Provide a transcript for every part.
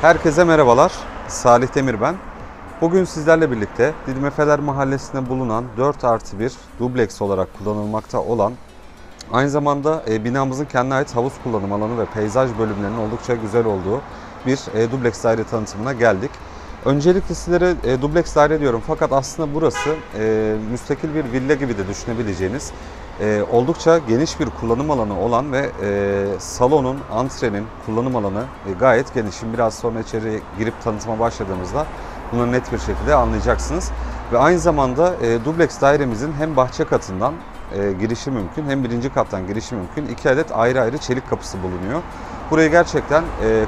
Herkese merhabalar. Salih Demir ben. Bugün sizlerle birlikte Didim Efeler Mahallesi'nde bulunan 4+1 dubleks olarak kullanılmakta olan, aynı zamanda binamızın kendine ait havuz kullanım alanı ve peyzaj bölümlerinin oldukça güzel olduğu bir dubleks daire tanıtımına geldik. Öncelikle sizlere dubleks daire diyorum, fakat aslında burası müstakil bir villa gibi de düşünebileceğiniz oldukça geniş bir kullanım alanı olan ve salonun, antrenin kullanım alanı gayet geniş. Şimdi biraz sonra içeri girip tanıtıma başladığımızda bunu net bir şekilde anlayacaksınız. Ve aynı zamanda dubleks dairemizin hem bahçe katından girişi mümkün hem birinci kattan girişi mümkün. 2 adet ayrı ayrı çelik kapısı bulunuyor. Burayı gerçekten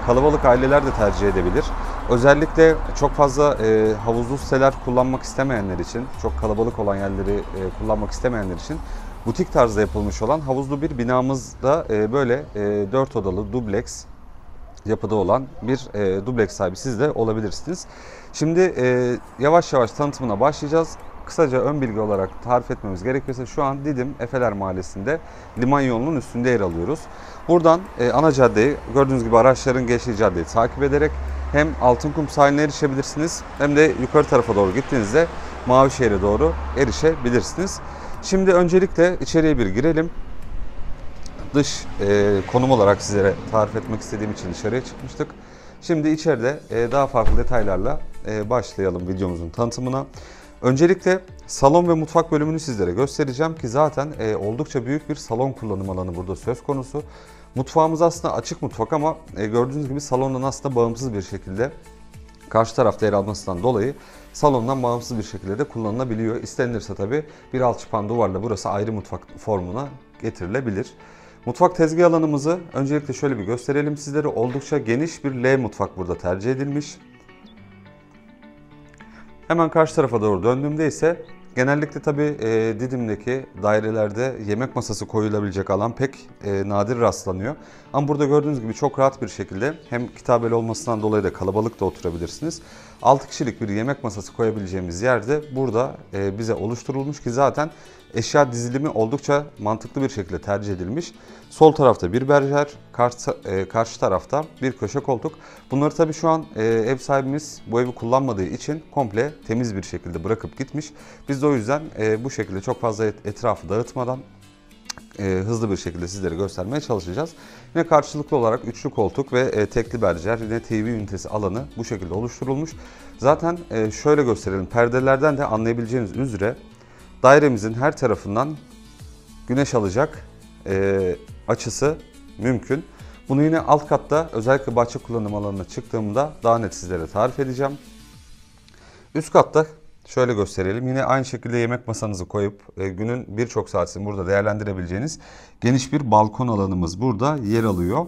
kalabalık aileler de tercih edebilir. Özellikle çok fazla havuzlu siteler kullanmak istemeyenler için, çok kalabalık olan yerleri kullanmak istemeyenler için butik tarzda yapılmış olan havuzlu bir binamızda böyle 4 odalı dubleks yapıda olan bir dubleks sahibi siz de olabilirsiniz. Şimdi yavaş yavaş tanıtımına başlayacağız. Kısaca ön bilgi olarak tarif etmemiz gerekirse şu an Didim Efeler Mahallesi'nde liman yolunun üstünde yer alıyoruz. Buradan ana caddeyi, gördüğünüz gibi araçların geçtiği caddeyi takip ederek hem Altınkum sahiline erişebilirsiniz hem de yukarı tarafa doğru gittiğinizde Mavişehir'e doğru erişebilirsiniz. Şimdi öncelikle içeriye bir girelim. Dış konum olarak sizlere tarif etmek istediğim için dışarıya çıkmıştık. Şimdi içeride daha farklı detaylarla başlayalım videomuzun tanıtımına. Öncelikle salon ve mutfak bölümünü sizlere göstereceğim ki zaten oldukça büyük bir salon kullanım alanı burada söz konusu. Mutfağımız aslında açık mutfak ama gördüğünüz gibi salondan aslında bağımsız bir şekilde karşı tarafta yer almasından dolayı salondan bağımsız bir şekilde de kullanılabiliyor. İstenilirse tabii bir alçıpan duvarla burası ayrı mutfak formuna getirilebilir. Mutfak tezgah alanımızı öncelikle şöyle bir gösterelim sizlere. Oldukça geniş bir L mutfak burada tercih edilmiş. Hemen karşı tarafa doğru döndüğümde ise genellikle tabii Didim'deki dairelerde yemek masası koyulabilecek alan pek nadir rastlanıyor. Ama burada gördüğünüz gibi çok rahat bir şekilde hem kitabeli olmasından dolayı da kalabalık da oturabilirsiniz. 6 kişilik bir yemek masası koyabileceğimiz yerde burada bize oluşturulmuş ki zaten eşya dizilimi oldukça mantıklı bir şekilde tercih edilmiş. Sol tarafta bir berjer, karşı tarafta bir köşe koltuk. Bunları tabii şu an ev sahibimiz bu evi kullanmadığı için komple temiz bir şekilde bırakıp gitmiş. Biz de o yüzden bu şekilde çok fazla etrafı dağıtmadan hızlı bir şekilde sizlere göstermeye çalışacağız. Yine karşılıklı olarak üçlü koltuk ve tekli berjer, yine TV ünitesi alanı bu şekilde oluşturulmuş. Zaten şöyle gösterelim, perdelerden de anlayabileceğiniz üzere dairemizin her tarafından güneş alacak açısı mümkün. Bunu yine alt katta özellikle bahçe kullanım alanına çıktığımda daha net sizlere tarif edeceğim. Üst katta şöyle gösterelim. Yine aynı şekilde yemek masanızı koyup günün birçok saatini burada değerlendirebileceğiniz geniş bir balkon alanımız burada yer alıyor.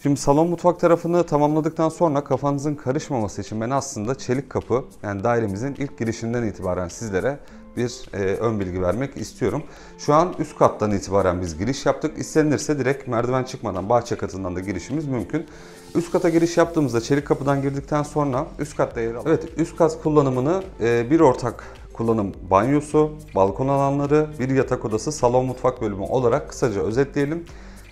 Şimdi salon mutfak tarafını tamamladıktan sonra kafanızın karışmaması için ben aslında çelik kapı, yani dairemizin ilk girişinden itibaren sizlere bir ön bilgi vermek istiyorum. Şu an üst kattan itibaren biz giriş yaptık. İstenilirse direkt merdiven çıkmadan bahçe katından da girişimiz mümkün. Üst kata giriş yaptığımızda çelik kapıdan girdikten sonra üst katta yer alıyor. Evet, üst kat kullanımını bir ortak kullanım banyosu, balkon alanları, bir yatak odası, salon mutfak bölümü olarak kısaca özetleyelim.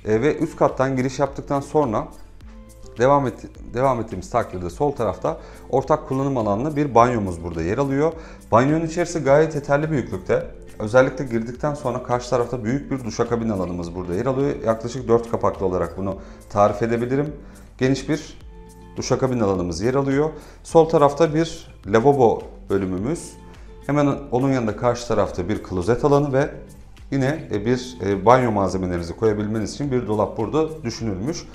Ve üst kattan giriş yaptıktan sonra devam ettiğimiz takdirde sol tarafta ortak kullanım alanlı bir banyomuz burada yer alıyor. Banyonun içerisi gayet yeterli büyüklükte. Özellikle girdikten sonra karşı tarafta büyük bir duşakabin alanımız burada yer alıyor. Yaklaşık 4 kapaklı olarak bunu tarif edebilirim. Geniş bir duşakabin alanımız yer alıyor. Sol tarafta bir lavabo bölümümüz. Hemen onun yanında karşı tarafta bir klozet alanı ve yine bir banyo malzemelerinizi koyabilmeniz için bir dolap burada düşünülmüş.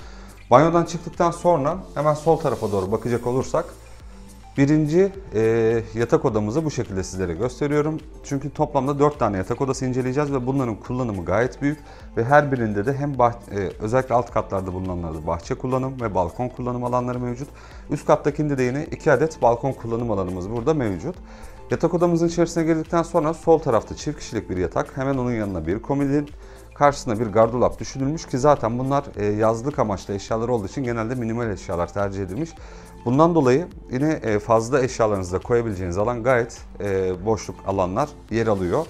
Banyodan çıktıktan sonra hemen sol tarafa doğru bakacak olursak birinci yatak odamızı bu şekilde sizlere gösteriyorum. Çünkü toplamda 4 tane yatak odası inceleyeceğiz ve bunların kullanımı gayet büyük. Ve her birinde de hem özellikle alt katlarda bulunanlarda bahçe kullanım ve balkon kullanım alanları mevcut. Üst kattakinde de yine 2 adet balkon kullanım alanımız burada mevcut. Yatak odamızın içerisine girdikten sonra sol tarafta çift kişilik bir yatak, hemen onun yanına bir komodin, karşısına bir gardırop düşünülmüş ki zaten bunlar yazlık amaçlı eşyalar olduğu için genelde minimal eşyalar tercih edilmiş. Bundan dolayı yine fazla eşyalarınızı da koyabileceğiniz alan gayet boşluk alanlar yer alıyor.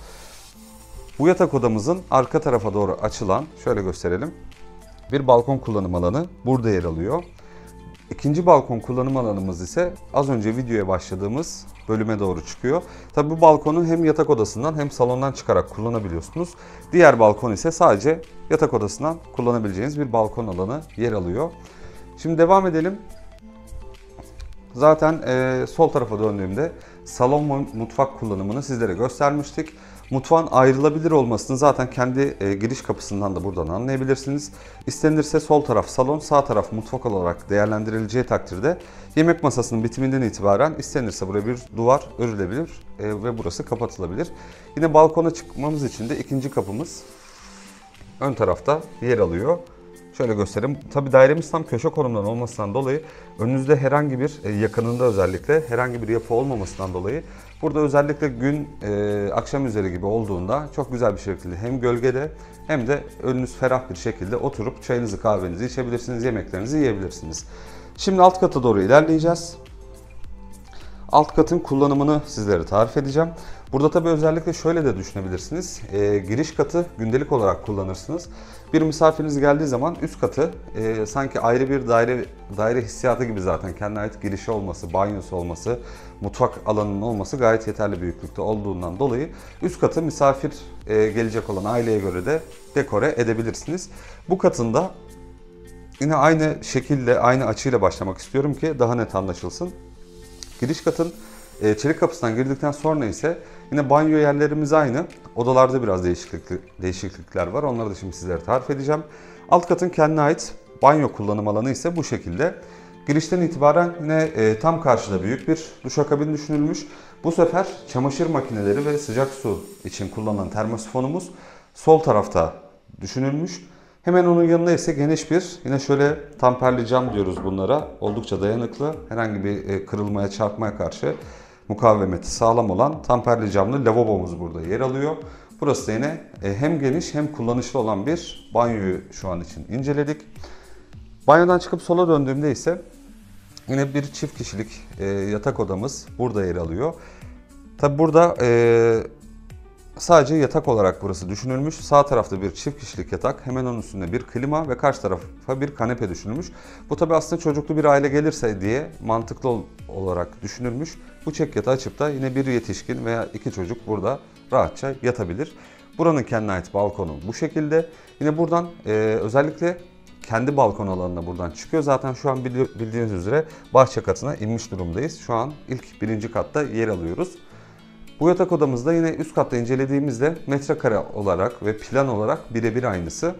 Bu yatak odamızın arka tarafa doğru açılan, şöyle gösterelim, bir balkon kullanım alanı burada yer alıyor. İkinci balkon kullanım alanımız ise az önce videoya başladığımız bölüme doğru çıkıyor. Tabi bu balkonu hem yatak odasından hem salondan çıkarak kullanabiliyorsunuz. Diğer balkon ise sadece yatak odasından kullanabileceğiniz bir balkon alanı yer alıyor. Şimdi devam edelim. Zaten sol tarafa döndüğümde salon ve mutfak kullanımını sizlere göstermiştik. Mutfağın ayrılabilir olmasını zaten kendi giriş kapısından da buradan anlayabilirsiniz. İstenirse sol taraf salon, sağ taraf mutfak olarak değerlendirileceği takdirde yemek masasının bitiminden itibaren istenirse buraya bir duvar örülebilir ve burası kapatılabilir. Yine balkona çıkmamız için de ikinci kapımız ön tarafta yer alıyor. Şöyle göstereyim. Tabii dairemiz tam köşe konumdan olmasından dolayı önünüzde herhangi bir yakınında özellikle herhangi bir yapı olmamasından dolayı burada özellikle gün akşam üzeri gibi olduğunda çok güzel bir şekilde hem gölgede hem de önünüz ferah bir şekilde oturup çayınızı kahvenizi içebilirsiniz, yemeklerinizi yiyebilirsiniz. Şimdi alt kata doğru ilerleyeceğiz. Alt katın kullanımını sizlere tarif edeceğim. Burada tabii özellikle şöyle de düşünebilirsiniz. Giriş katı gündelik olarak kullanırsınız. Bir misafiriniz geldiği zaman üst katı sanki ayrı bir daire hissiyatı gibi zaten kendine ait girişi olması, banyosu olması, mutfak alanının olması gayet yeterli büyüklükte olduğundan dolayı üst katı misafir gelecek olan aileye göre de dekore edebilirsiniz. Bu katında yine aynı şekilde, aynı açıyla başlamak istiyorum ki daha net anlaşılsın. Giriş katın çelik kapısından girdikten sonra ise yine banyo yerlerimiz aynı. Odalarda biraz değişiklikler var. Onları da şimdi sizlere tarif edeceğim. Alt katın kendine ait banyo kullanım alanı ise bu şekilde. Girişten itibaren yine tam karşıda büyük bir duşakabin düşünülmüş. Bu sefer çamaşır makineleri ve sıcak su için kullanılan termosifonumuz sol tarafta düşünülmüş. Hemen onun yanında ise geniş bir, yine şöyle tamperli cam diyoruz bunlara. Oldukça dayanıklı, herhangi bir kırılmaya, çarpmaya karşı mukavemeti sağlam olan tamperli camlı lavabomuz burada yer alıyor. Burası da yine hem geniş hem kullanışlı olan bir banyoyu şu an için inceledik. Banyodan çıkıp sola döndüğümde ise yine bir çift kişilik yatak odamız burada yer alıyor. Tabi burada sadece yatak olarak burası düşünülmüş. Sağ tarafta bir çift kişilik yatak, hemen onun üstünde bir klima ve karşı tarafa bir kanepe düşünülmüş. Bu tabi aslında çocuklu bir aile gelirse diye mantıklı olarak düşünülmüş. Bu çek yatağı açıp da yine bir yetişkin veya iki çocuk burada rahatça yatabilir. Buranın kendine ait balkonu bu şekilde. Yine buradan özellikle kendi balkon alanına buradan çıkıyor. Zaten şu an bildiğiniz üzere bahçe katına inmiş durumdayız. Şu an ilk birinci katta yer alıyoruz. Bu yatak odamızda yine üst katta incelediğimizde metrekare olarak ve plan olarak birebir aynısı.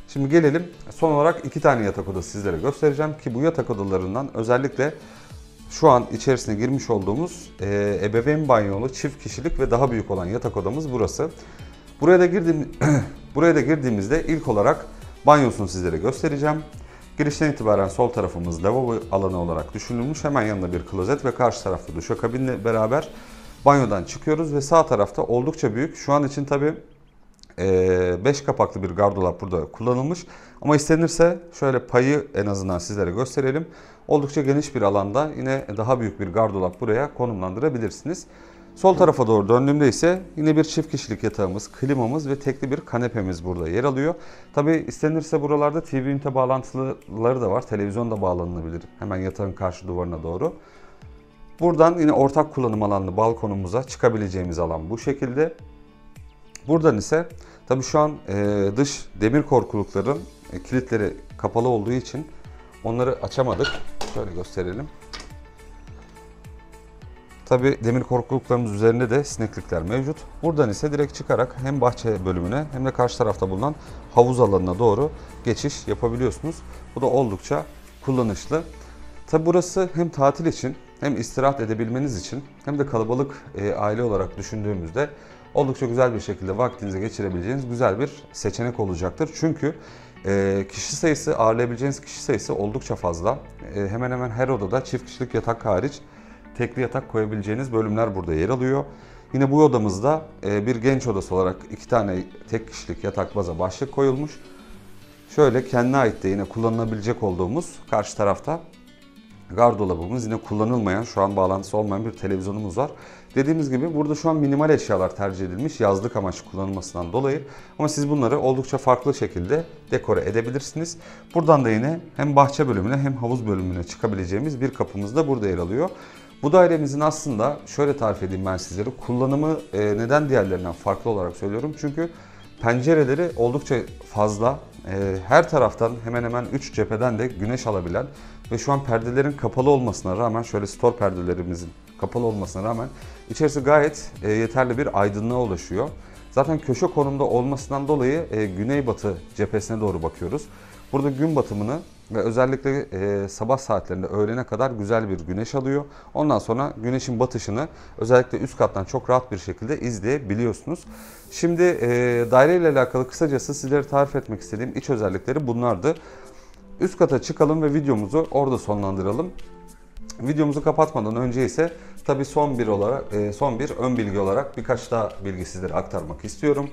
Şimdi gelelim son olarak iki tane yatak odası sizlere göstereceğim ki bu yatak odalarından özellikle şu an içerisine girmiş olduğumuz ebeveyn banyolu çift kişilik ve daha büyük olan yatak odamız burası. Buraya da girdiğimizde ilk olarak banyosunu sizlere göstereceğim. Girişten itibaren sol tarafımız lavabo alanı olarak düşünülmüş. Hemen yanında bir klozet ve karşı tarafta duşakabinle beraber banyodan çıkıyoruz ve sağ tarafta oldukça büyük. Şu an için tabi 5 kapaklı bir gardırop burada kullanılmış. Ama istenirse şöyle payı en azından sizlere gösterelim. Oldukça geniş bir alanda yine daha büyük bir gardırop buraya konumlandırabilirsiniz. Sol tarafa doğru döndüğümde ise yine bir çift kişilik yatağımız, klimamız ve tekli bir kanepemiz burada yer alıyor. Tabi istenirse buralarda TV ünite bağlantıları da var. Televizyon da bağlanılabilir hemen yatağın karşı duvarına doğru. Buradan yine ortak kullanım alanlı balkonumuza çıkabileceğimiz alan bu şekilde. Buradan ise tabi şu an dış demir korkulukların kilitleri kapalı olduğu için onları açamadık. Şöyle gösterelim. Tabi demir korkuluklarımız üzerinde de sineklikler mevcut. Buradan ise direkt çıkarak hem bahçe bölümüne hem de karşı tarafta bulunan havuz alanına doğru geçiş yapabiliyorsunuz. Bu da oldukça kullanışlı. Tabi burası hem tatil için hem istirahat edebilmeniz için hem de kalabalık aile olarak düşündüğümüzde oldukça güzel bir şekilde vaktinizi geçirebileceğiniz güzel bir seçenek olacaktır. Çünkü kişi sayısı, ağırlayabileceğiniz kişi sayısı oldukça fazla. Hemen hemen her odada çift kişilik yatak hariç tekli yatak koyabileceğiniz bölümler burada yer alıyor. Yine bu odamızda bir genç odası olarak iki tane tek kişilik yatak baza başlık koyulmuş. Şöyle kendine ait de yine kullanılabilecek olduğumuz karşı tarafta Gardırobumuz, yine kullanılmayan, şu an bağlantısı olmayan bir televizyonumuz var. Dediğimiz gibi burada şu an minimal eşyalar tercih edilmiş yazlık amaçlı kullanılmasından dolayı. Ama siz bunları oldukça farklı şekilde dekore edebilirsiniz. Buradan da yine hem bahçe bölümüne hem havuz bölümüne çıkabileceğimiz bir kapımız da burada yer alıyor. Bu dairemizin aslında şöyle tarif edeyim ben sizlere. Kullanımı neden diğerlerinden farklı olarak söylüyorum. Çünkü pencereleri oldukça fazla. Her taraftan hemen hemen 3 cepheden de güneş alabilen ve şu an perdelerin kapalı olmasına rağmen, şöyle store perdelerimizin kapalı olmasına rağmen içerisi gayet yeterli bir aydınlığa ulaşıyor. Zaten köşe konumda olmasından dolayı güneybatı cephesine doğru bakıyoruz. Burada gün batımını ve özellikle sabah saatlerinde öğlene kadar güzel bir güneş alıyor. Ondan sonra güneşin batışını özellikle üst kattan çok rahat bir şekilde izleyebiliyorsunuz. Şimdi daireyle alakalı kısacası sizlere tarif etmek istediğim iç özellikleri bunlardı. Üst kata çıkalım ve videomuzu orada sonlandıralım. Videomuzu kapatmadan önce ise tabii son bir ön bilgi olarak birkaç daha bilgi sizlere aktarmak istiyorum.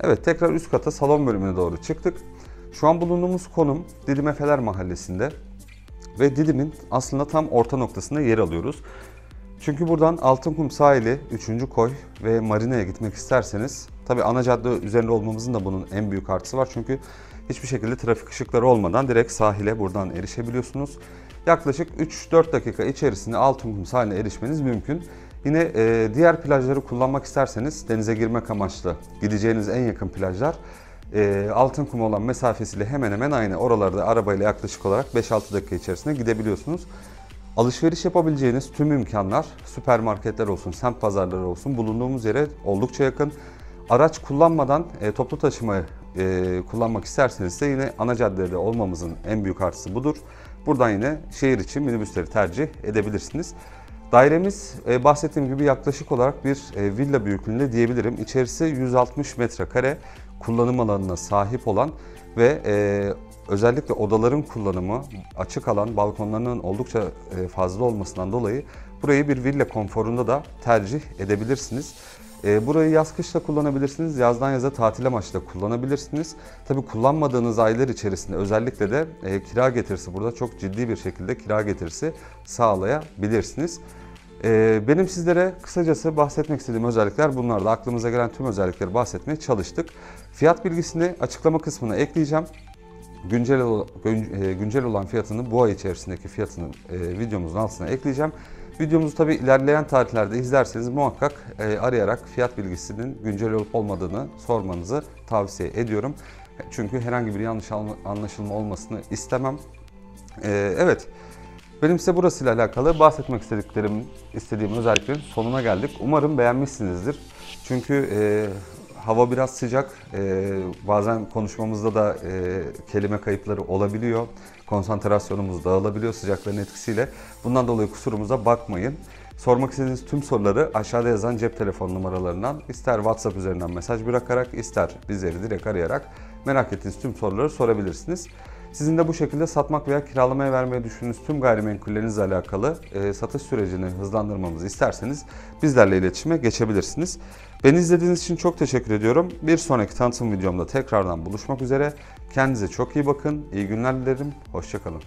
Evet, tekrar üst kata salon bölümüne doğru çıktık. Şu an bulunduğumuz konum Didim Efeler Mahallesi'nde ve Didim'in aslında tam orta noktasında yer alıyoruz. Çünkü buradan Altınkum sahili, 3. koy ve marinaya gitmek isterseniz, tabi ana cadde üzerinde olmamızın da bunun en büyük artısı var. Çünkü hiçbir şekilde trafik ışıkları olmadan direkt sahile buradan erişebiliyorsunuz. Yaklaşık 3-4 dakika içerisinde Altınkum sahiline erişmeniz mümkün. Yine diğer plajları kullanmak isterseniz, denize girmek amaçlı gideceğiniz en yakın plajlar Altınkum olan mesafesiyle hemen hemen aynı. Oralarda arabayla yaklaşık olarak 5-6 dakika içerisinde gidebiliyorsunuz. Alışveriş yapabileceğiniz tüm imkanlar, süpermarketler olsun, semt pazarları olsun, bulunduğumuz yere oldukça yakın. Araç kullanmadan toplu taşımayı kullanmak isterseniz de yine ana caddede olmamızın en büyük artısı budur. Buradan yine şehir içi minibüsleri tercih edebilirsiniz. Dairemiz bahsettiğim gibi yaklaşık olarak bir villa büyüklüğünde diyebilirim. İçerisi 160 metrekare kullanım alanına sahip olan ve özellikle odaların kullanımı, açık alan, balkonlarının oldukça fazla olmasından dolayı burayı bir villa konforunda da tercih edebilirsiniz. Burayı yaz kışla kullanabilirsiniz, yazdan yaza tatil amaçlı kullanabilirsiniz. Tabii kullanmadığınız aylar içerisinde özellikle de kira getirisi, burada çok ciddi bir şekilde kira getirisi sağlayabilirsiniz. Benim sizlere kısacası bahsetmek istediğim özellikler bunlardı. Aklımıza gelen tüm özellikleri bahsetmeye çalıştık. Fiyat bilgisini açıklama kısmına ekleyeceğim. Güncel olan fiyatını, bu ay içerisindeki fiyatını videomuzun altına ekleyeceğim. Videomuzu tabii ilerleyen tarihlerde izlerseniz muhakkak arayarak fiyat bilgisinin güncel olup olmadığını sormanızı tavsiye ediyorum. Çünkü herhangi bir yanlış anlaşılma olmasını istemem. Evet, benim size burasıyla alakalı bahsetmek istediğim özelliklerin sonuna geldik. Umarım beğenmişsinizdir. Çünkü hava biraz sıcak. Bazen konuşmamızda da kelime kayıpları olabiliyor. Konsantrasyonumuz dağılabiliyor sıcaklığın etkisiyle. Bundan dolayı kusurumuza bakmayın. Sormak istediğiniz tüm soruları aşağıda yazan cep telefon numaralarından ister WhatsApp üzerinden mesaj bırakarak, ister bizleri direkt arayarak merak ettiğiniz tüm soruları sorabilirsiniz. Sizin de bu şekilde satmak veya kiralamaya vermeyi düşündüğünüz tüm gayrimenkullerinizle alakalı satış sürecini hızlandırmamızı isterseniz bizlerle iletişime geçebilirsiniz. Beni izlediğiniz için çok teşekkür ediyorum. Bir sonraki tanıtım videomda tekrardan buluşmak üzere. Kendinize çok iyi bakın. İyi günler dilerim. Hoşça kalın.